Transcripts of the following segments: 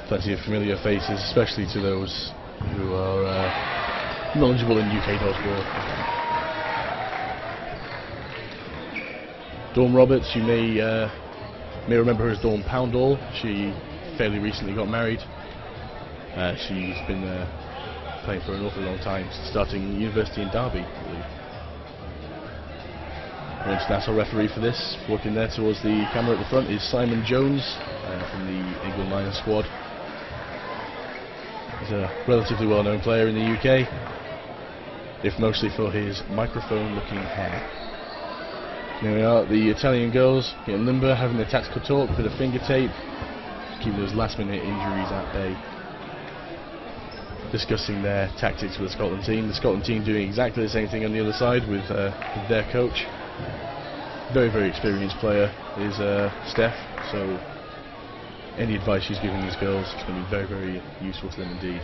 Plenty of familiar faces, especially to those who are knowledgeable in UK dodgeball. Dawn Roberts, you may remember her as Dawn Poundall. She fairly recently got married. She's been playing for an awfully long time, starting university in Derby, I believe. The international referee for this, working there towards the camera at the front, is Simon Jones from the England Lions squad. He's a relatively well-known player in the UK, if mostly for his microphone-looking hair. There we are, the Italian girls getting limber, having a tactical talk, bit of finger tape, keeping those last-minute injuries at bay. Discussing their tactics with the Scotland team. The Scotland team doing exactly the same thing on the other side with their coach. Very, very experienced player is Steph, so any advice she's giving these girls is going to be very, very useful to them indeed.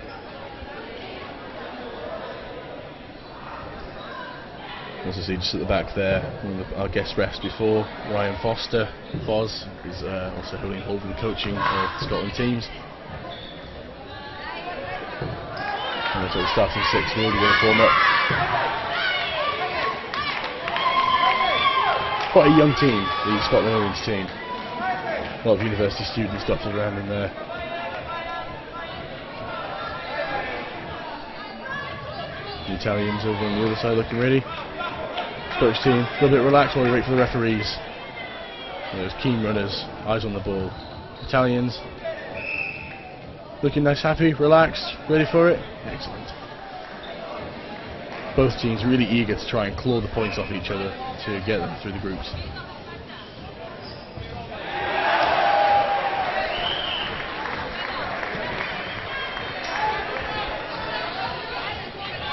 As you see just at the back there, one of our guest refs before, Ryan Foster, Foz, is also holding over the coaching of the Scotland teams. And so the starting six are already going to form up. Quite a young team, the Scotland Orange team. A lot of university students dotted around in there. The Italians over on the other side looking ready. Scottish team a little bit relaxed while we wait for the referees. Those keen runners, eyes on the ball. Italians looking nice, happy, relaxed, ready for it. Excellent. Both teams really eager to try and claw the points off each other to get them through the groups.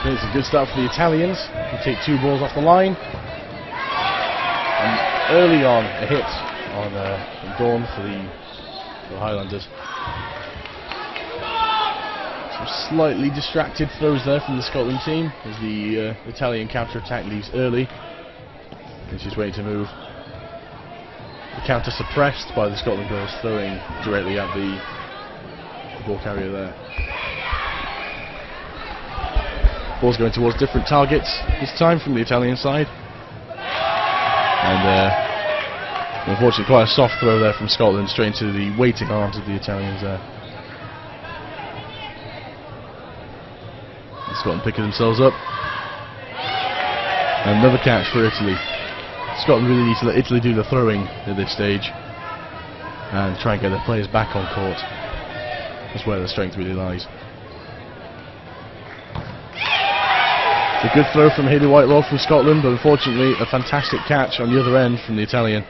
It's a good start for the Italians. They take 2 balls off the line. And early on, a hit on Dawn for the Highlanders. Some slightly distracted throws there from the Scotland team as the Italian counter-attack leaves early. And she's waiting to move. The counter suppressed by the Scotland girls throwing directly at the ball carrier there. Ball's going towards different targets this time from the Italian side. And unfortunately quite a soft throw there from Scotland straight into the waiting arms of the Italians there. And Scotland picking themselves up. And another catch for Italy. Scotland really need to let Italy do the throwing at this stage and try and get their players back on court. That's where their strength really lies. A good throw from Hayley Whitelaw from Scotland, but unfortunately a fantastic catch on the other end from the Italian.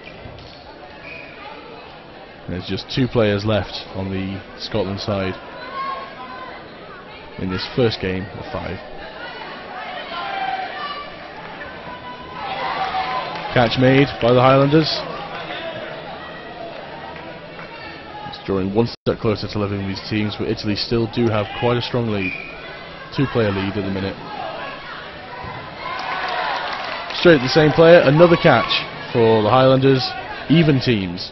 There's just 2 players left on the Scotland side in this first game of 5. Catch made by the Highlanders. It's drawing one step closer to leveling these teams, but Italy still do have quite a strong lead. 2-player lead at the minute. Straight at the same player, another catch for the Highlanders, even teams.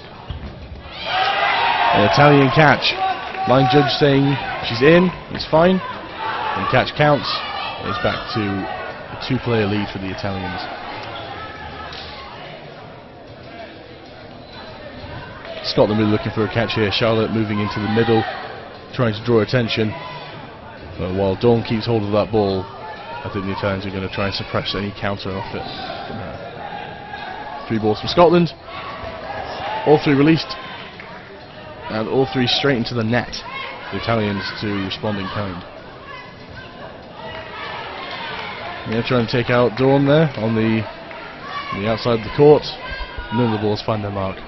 An Italian catch. Line judge saying she's in, it's fine. And catch counts. It's back to a 2-player lead for the Italians. Scotland really looking for a catch here. Charlotte moving into the middle, trying to draw attention. But while Dawn keeps hold of that ball, I think the Italians are going to try and suppress any counter off it. 3 balls from Scotland. All 3 released. And all 3 straight into the net. The Italians to respond in kind. Yeah, trying to take out Dawn there on the outside of the court. None of the balls find their mark.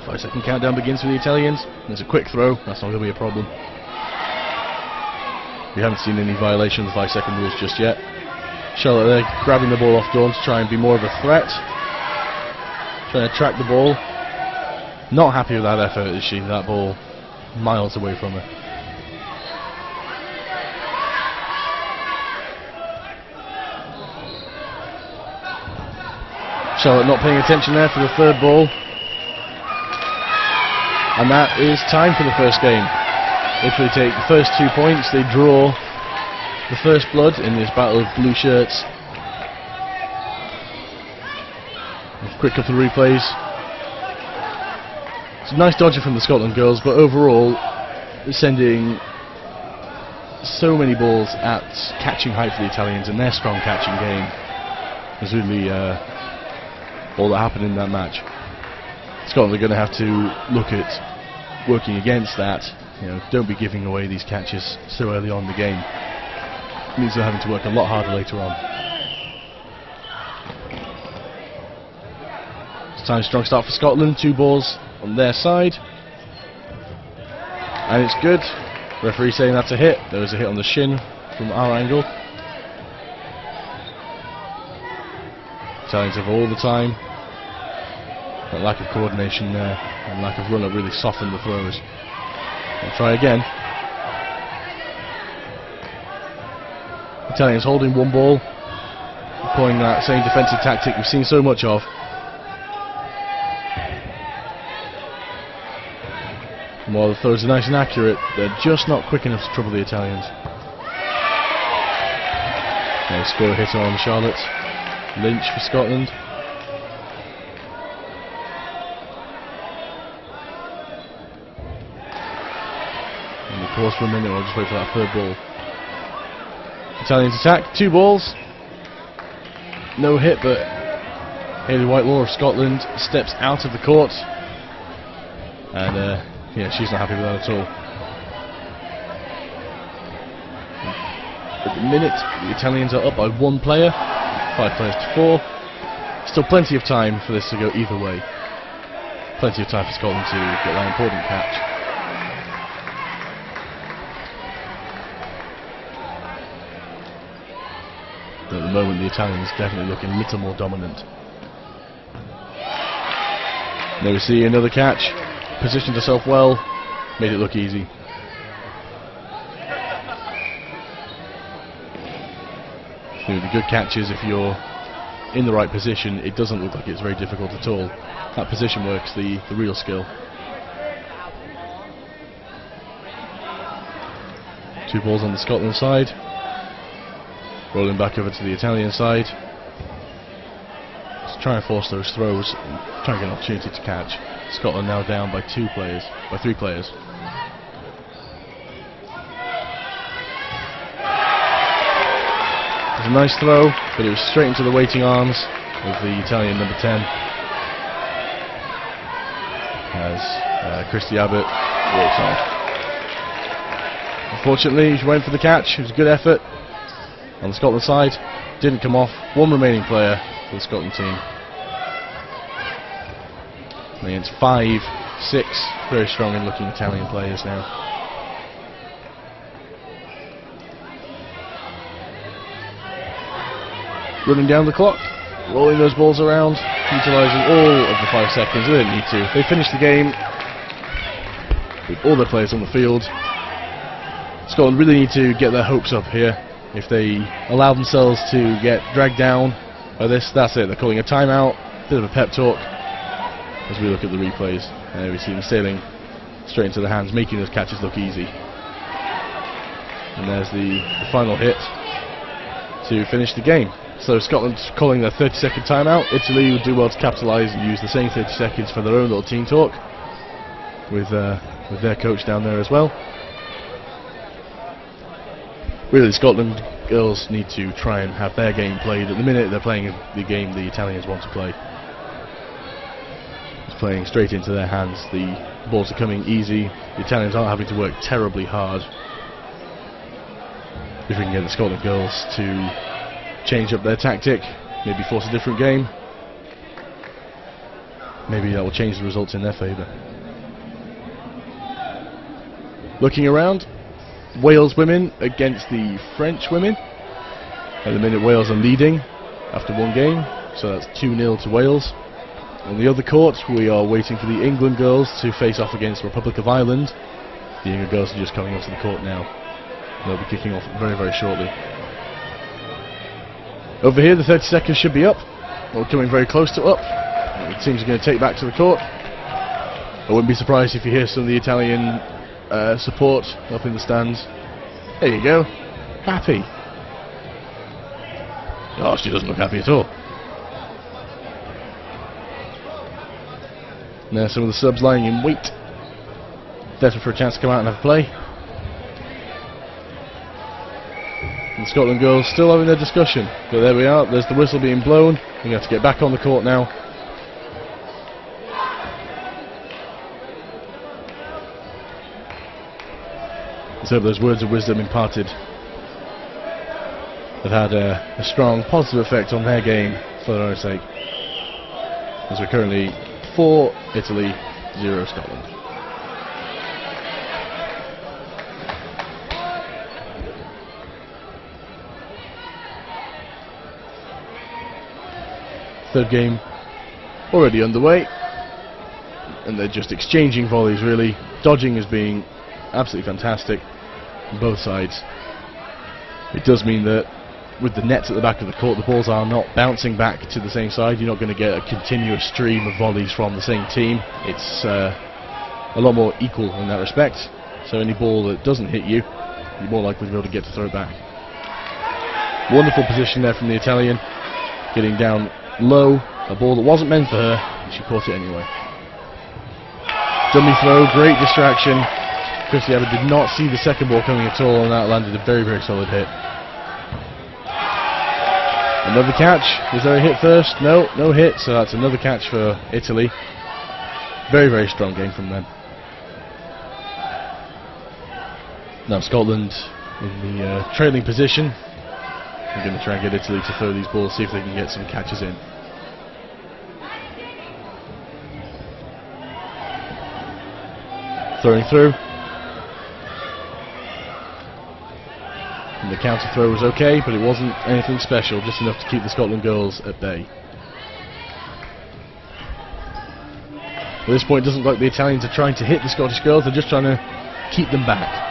Five-second countdown begins for the Italians. There's a quick throw, that's not going to be a problem. We haven't seen any violation of the 5-second rules just yet. Charlotte there grabbing the ball off Dawn to try and be more of a threat. Trying to track the ball. Not happy with that effort, is she? That ball miles away from her. Charlotte not paying attention there for the third ball. And that is time for the first game. Italy take the first 2 points, they draw the first blood in this battle of blue shirts. Quick couple of replays. It's a nice dodger from the Scotland girls, but overall sending so many balls at catching height for the Italians, and their strong catching game was really all that happened in that match. Scotland are going to have to look at working against that. You know, don't be giving away these catches so early on in the game. It means they're having to work a lot harder later on. It's time strong start for Scotland. 2 balls on their side, and it's good. Referee saying that's a hit. There was a hit on the shin from our angle. Italians have all the time. That lack of coordination there and lack of run-up really softened the throws. We'll try again. Italians holding 1 ball, employing that same defensive tactic we've seen so much of. And while the throws are nice and accurate, they're just not quick enough to trouble the Italians. Nice score hit on Charlotte. Lynch for Scotland. And we pause for a minute, we'll just wait for that third ball. Italians attack, 2 balls. No hit, but Hayley Whitelaw of Scotland steps out of the court. And yeah, she's not happy with that at all. At the minute, the Italians are up by 1 player, 5 players to 4. Still plenty of time for this to go either way. Plenty of time for Scotland to get that important catch. But at the moment, the Italians definitely looking a little more dominant. There we see another catch. Positioned herself well, made it look easy. So the good catches, if you're in the right position, it doesn't look like it's very difficult at all. That position work's the real skill. 2 balls on the Scotland side. Rolling back over to the Italian side. Let's try and force those throws, try and get an opportunity to catch. Scotland now down by 3 players. It was a nice throw, but it was straight into the waiting arms of the Italian number 10. As Christy Abbott walks off. Unfortunately, she went for the catch. It was a good effort on the Scotland side. Didn't come off. 1 remaining player for the Scotland team. Against 5, 6 very strong and looking Italian players now. Running down the clock, rolling those balls around, utilising all of the 5 seconds. They didn't need to. They finished the game with all their players on the field. Scotland really need to get their hopes up here. If they allow themselves to get dragged down by this, that's it. They're calling a timeout, bit of a pep talk. As we look at the replays, we see them sailing straight into the hands, making those catches look easy. And there's the final hit to finish the game. So Scotland calling their 30-second timeout. Italy would do well to capitalise and use the same 30 seconds for their own little team talk with their coach down there as well. Really, the Scotland girls need to try and have their game played. At the minute, they're playing the game the Italians want to play. Playing straight into their hands. The balls are coming easy. The Italians aren't having to work terribly hard. If we can get the Scotland girls to change up their tactic, maybe force a different game, maybe that will change the results in their favour. Looking around, Wales women against the French women. At the minute, Wales are leading after 1 game, so that's 2-0 to Wales. On the other court, we are waiting for the England girls to face off against the Republic of Ireland. The England girls are just coming onto the court now. They'll be kicking off very, very shortly. Over here, the 30 seconds should be up. Well, coming very close to up. It seems going to take back to the court. I wouldn't be surprised if you hear some of the Italian support up in the stands. There you go. Happy. Oh, she doesn't look happy at all. Now some of the subs lying in wait. Desperate for a chance to come out and have a play. And the Scotland girls still having their discussion. But there we are, there's the whistle being blown. We have to get back on the court now. Let's hope those words of wisdom imparted have had a strong positive effect on their game for their own sake. As we're currently 4 Italy, 0 Scotland. Third game already underway, and they're just exchanging volleys really. Dodging is being absolutely fantastic on both sides. It does mean that with the nets at the back of the court, the balls are not bouncing back to the same side. You're not going to get a continuous stream of volleys from the same team. It's a lot more equal in that respect. So any ball that doesn't hit you, you're more likely to be able to get to throw it back. Wonderful position there from the Italian, getting down low, a ball that wasn't meant for her, and she caught it anyway. Dummy throw, great distraction. Christy Abbott did not see the second ball coming at all, and that landed a very, very solid hit. Another catch. Was there a hit first? No, no hit, so that's another catch for Italy. Very, very strong game from them. Now Scotland in the trailing position. I'm going to try and get Italy to throw these balls, see if they can get some catches in. Throwing through. And the counter throw was okay, but it wasn't anything special, just enough to keep the Scotland girls at bay. At this point, it doesn't look like the Italians are trying to hit the Scottish girls, they're just trying to keep them back.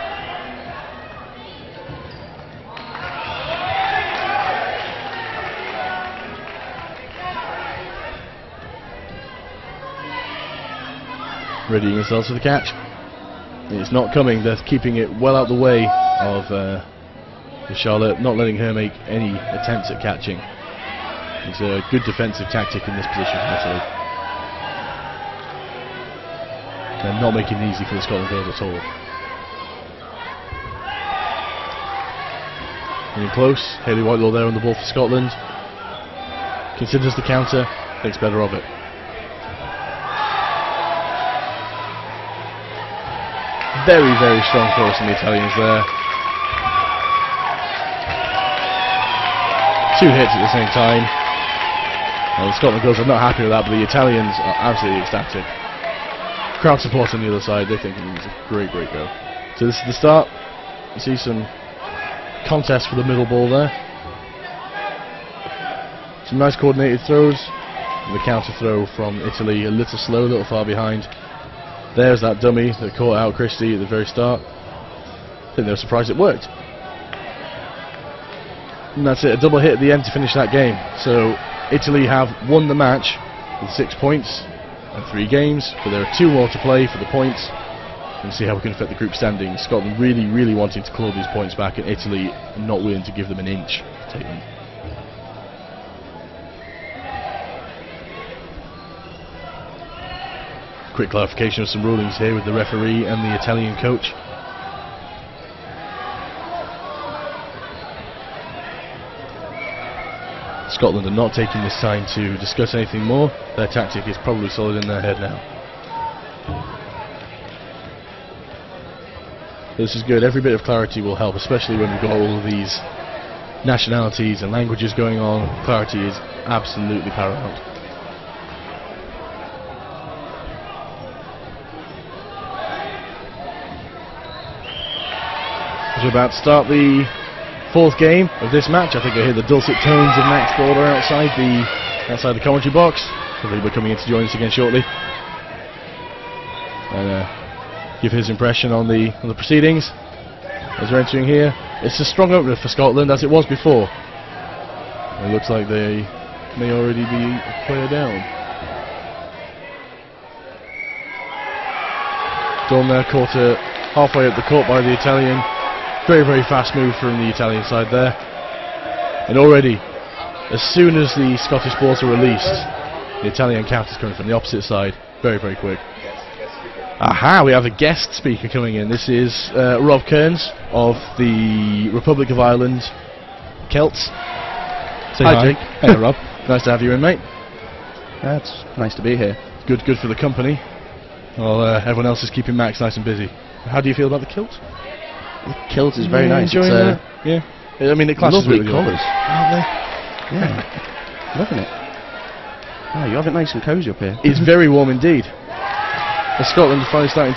Readying themselves for the catch. It's not coming, they're keeping it well out the way of Charlotte, not letting her make any attempts at catching. It's a good defensive tactic in this position from Italy. They're not making it easy for the Scotland girls at all. Getting close, Hayley Whitelaw there on the ball for Scotland. Considers the counter, thinks better of it. Very, very strong force from the Italians there. 2 hits at the same time. Well, the Scotland girls are not happy with that, but the Italians are absolutely ecstatic. Crowd support on the other side, they think it was a great, great go. So this is the start. You see some contest for the middle ball there. Some nice coordinated throws. And the counter throw from Italy, a little slow, a little far behind. There's that dummy that caught out Christie at the very start. I think they were surprised it worked. And that's it, a double hit at the end to finish that game. So Italy have won the match with 6 points and 3 games, but there are 2 more to play for the points. And see how we can affect the group standings. Scotland really, really wanting to claw these points back, and Italy not willing to give them an inch to take them. Quick clarification of some rulings here with the referee and the Italian coach. Scotland are not taking this time to discuss anything more. Their tactic is probably solid in their head now. This is good. Every bit of clarity will help, especially when we've got all of these nationalities and languages going on. Clarity is absolutely paramount. We're about to start the 4th game of this match. I think I hear the dulcet tones of Max Border outside the commentary box. He'll be coming in to join us again shortly. And give his impression on the proceedings as we're entering here. It's a strong opener for Scotland, as it was before. It looks like they may already be a player down. Dawn there caught halfway up the court by the Italian. Very, very fast move from the Italian side there. And already, as soon as the Scottish balls are released, the Italian counter is coming from the opposite side. Very, very quick. Aha, we have a guest speaker coming in. This is Rob Kearns of the Republic of Ireland Celts. Say hi, Jake. Hey, Rob. Nice to have you in, mate. Yeah, it's nice to be here. Good for the company. Well, everyone else is keeping Max nice and busy. How do you feel about the kilt? The kilt is very nice. Enjoying that? Yeah. I mean, it clashes lovely with colours, aren't they? Yeah. Loving it. Oh, you have it nice and cosy up here. It's very warm indeed. Scotland's finally starting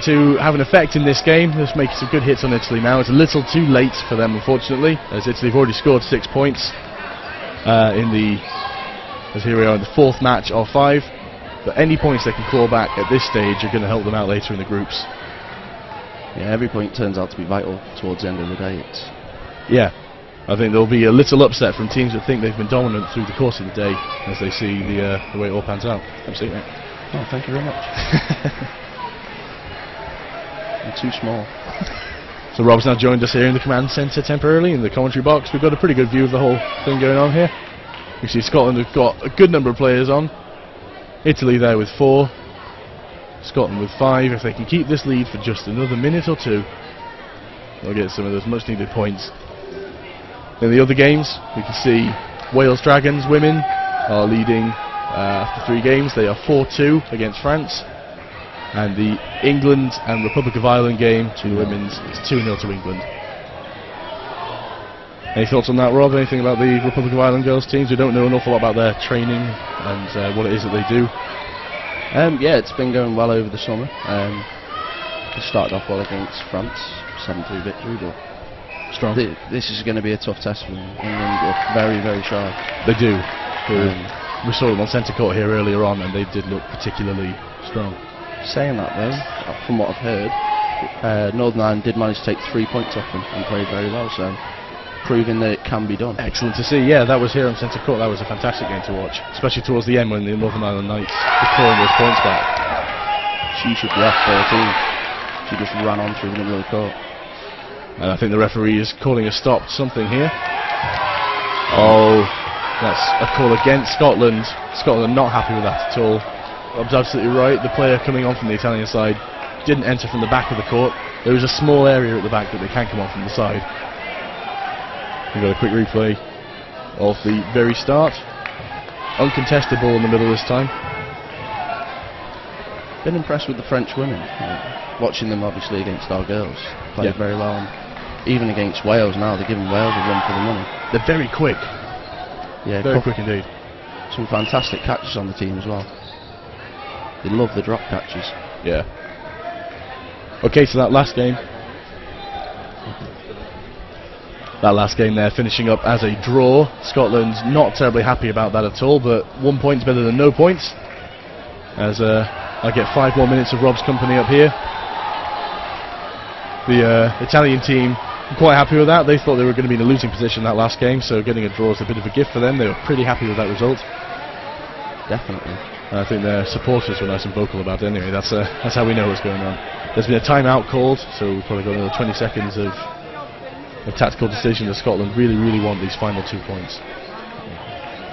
to have an effect in this game. Just making some good hits on Italy now. It's a little too late for them, unfortunately, as Italy have already scored 6 points as here we are in the 4th match of 5. But any points they can claw back at this stage are going to help them out later in the groups. Yeah, every point turns out to be vital towards the end of the day. Yeah, I think there'll be a little upset from teams that think they've been dominant through the course of the day as they see the way it all pans out. Absolutely. Oh, thank you very much. I'm too small. So Rob's now joined us here in the command centre temporarily in the commentary box. We've got a pretty good view of the whole thing going on here. You see Scotland have got a good number of players on. Italy there with 4. Scotland with 5. If they can keep this lead for just another minute or 2, they'll get some of those much needed points. In the other games, we can see Wales Dragons women are leading after 3 games. They are 4-2 against France. And the England and Republic of Ireland game to the women's is 2-0 to England. Any thoughts on that, Rob? Anything about the Republic of Ireland girls teams? We don't know an awful lot about their training and what it is that they do. Yeah, it's been going well over the summer. It started off well against France, 7-3 victory, but strong. This is going to be a tough test for them. England look very, very sharp. They do. We saw them on centre court here earlier on, and they did look particularly strong. Saying that though, from what I've heard, Northern Ireland did manage to take 3 points off them and played very well, so proving that it can be done. Excellent to see. Yeah, that was here on centre court. That was a fantastic game to watch, especially towards the end when the Northern Ireland Knights were clawing those points back. She should be off 14. She just ran on through the middle of the court. And I think the referee is calling a stop to something here. Oh, that's a call against Scotland. Scotland not happy with that at all. Rob's absolutely right. The player coming on from the Italian side didn't enter from the back of the court. There is a small area at the back that they can come on from the side. We've got a quick replay of the very start. Uncontested ball in the middle this time. Been impressed with the French women. Watching them obviously against our girls. Played very well. And even against Wales now, they're giving Wales a run for the money. They're very quick. Yeah, very quick indeed. Some fantastic catches on the team as well. They love the drop catches. Yeah. Okay, so that last game. That last game there finishing up as a draw. Scotland's not terribly happy about that at all, but 1 point's better than no points. As I get 5 more minutes of Rob's company up here. The Italian team are quite happy with that. They thought they were going to be in a losing position that last game, so getting a draw is a bit of a gift for them. They were pretty happy with that result. Definitely. And I think their supporters were nice and vocal about it anyway. That's how we know what's going on. There's been a timeout called, so we've probably got another 20 seconds of a tactical decision that Scotland really, really want these final 2 points.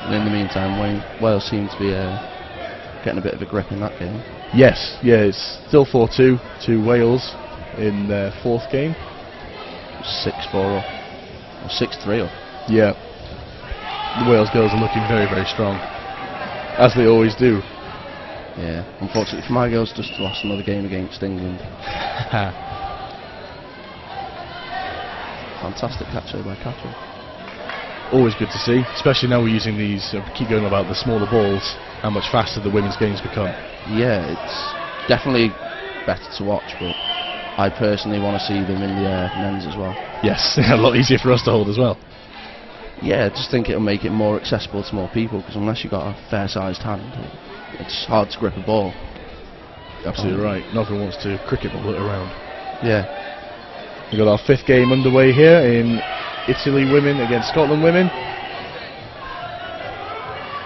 And in the meantime, Wales seem to be getting a bit of a grip in that game. Yes, yeah, it's still 4-2 to Wales in their 4th game. 6-4 or 6-3 off. Yeah. The Wales girls are looking very, very strong, as they always do. Yeah, unfortunately for my girls, just lost another game against England. Fantastic catch there by Catherine. Always good to see, especially now we're using these, keep going about the smaller balls, how much faster the women's games become. Yeah, it's definitely better to watch, but I personally want to see them in the men's as well. Yes, a lot easier for us to hold as well. Yeah, I just think it'll make it more accessible to more people, because unless you've got a fair-sized hand, it's hard to grip a ball. Absolutely right. Not everyone wants to cricket ball it around. Yeah. We've got our 5th game underway here in Italy women against Scotland women.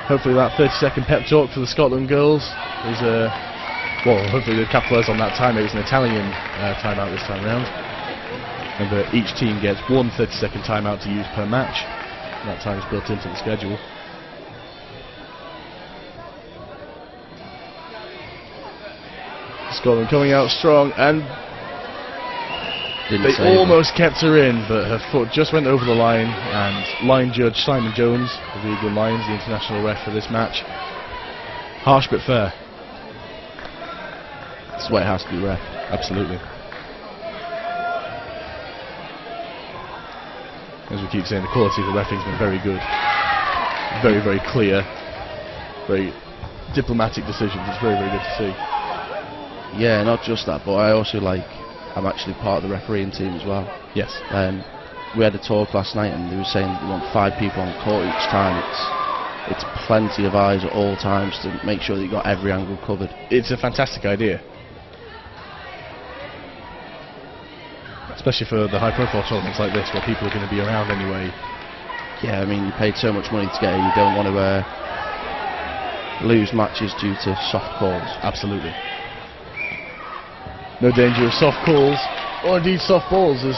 Hopefully that 30-second pep talk for the Scotland girls is well, hopefully they've capitalised on that time. It was an Italian timeout this time round. Remember, each team gets one 30-second timeout to use per match. That time is built into the schedule. Scotland coming out strong, and they almost kept her in, but her foot just went over the line, and line judge Simon Jones of the England Lions, the international ref for this match, harsh but fair. That's the way it has to be, ref. Absolutely. As we keep saying, the quality of the referee's been very good. Very, very clear. Very diplomatic decisions. It's very, very good to see. Yeah, not just that, but I also I'm actually part of the refereeing team as well. Yes. We had a talk last night, and they were saying we want 5 people on court each time. It's plenty of eyes at all times to make sure that you got every angle covered. It's a fantastic idea. Especially for the high-profile tournaments like this, where people are going to be around anyway. Yeah, I mean, you paid so much money to get here, you don't want to lose matches due to soft calls. Absolutely. No danger of soft calls, or indeed soft balls, as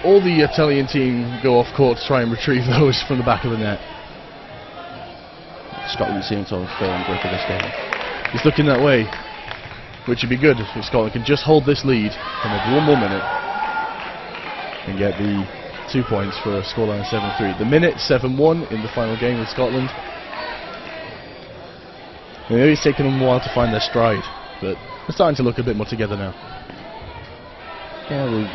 all the Italian team go off court to try and retrieve those from the back of the net. Scotland seem to have fallen grip of this game. It's looking that way, which would be good if Scotland can just hold this lead for maybe 1 more minute and get the 2 points for a scoreline of 7-3. The minute 7-1 in the final game with Scotland. Maybe it's taken them a while to find their stride, but they're starting to look a bit more together now. Yeah, well,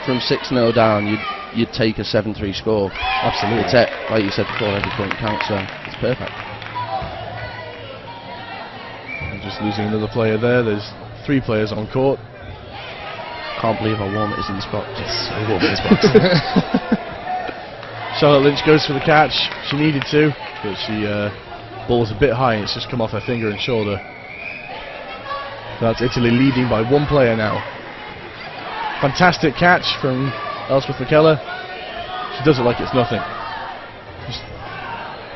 from 6-0 down, you'd take a 7-3 score. Absolutely. It's like you said before, every point counts, so it's perfect. And just losing another player there. There's 3 players on court. Can't believe how warm it is in this box. It's so warm in this box. Charlotte Lynch goes for the catch. She needed to, but she ball was a bit high and it's just come off her finger and shoulder. That's Italy leading by 1 player now. Fantastic catch from Elspeth McKellar. She does it like it's nothing. Just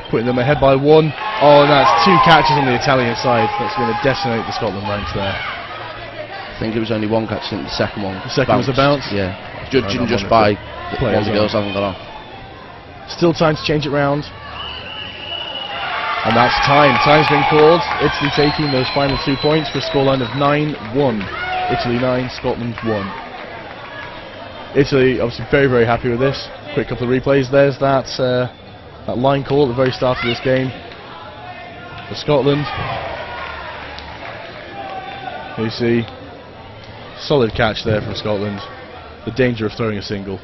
putting them ahead by 1. Oh, and that's 2 catches on the Italian side. That's going to decimate the Scotland ranks there. I think it was only 1 catch, and the second one. The second was a bounce? Yeah. Judging just by one of the girls haven't gone off. Still time to change it round. And that's time. Time's been called. Italy taking those final 2 points for a scoreline of 9-1. Italy 9, Scotland 1. Italy obviously very, very happy with this. Quick couple of replays. There's that line call at the very start of this game for Scotland. You see, solid catch there from Scotland. The danger of throwing a single.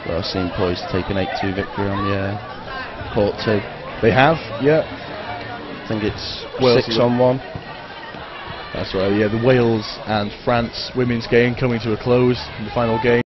Well, I've seen poised to take an 8-2 victory on the court too. They have, yeah. I think it's Wales 6-1. That's right, yeah. The Wales and France women's game coming to a close in the final game.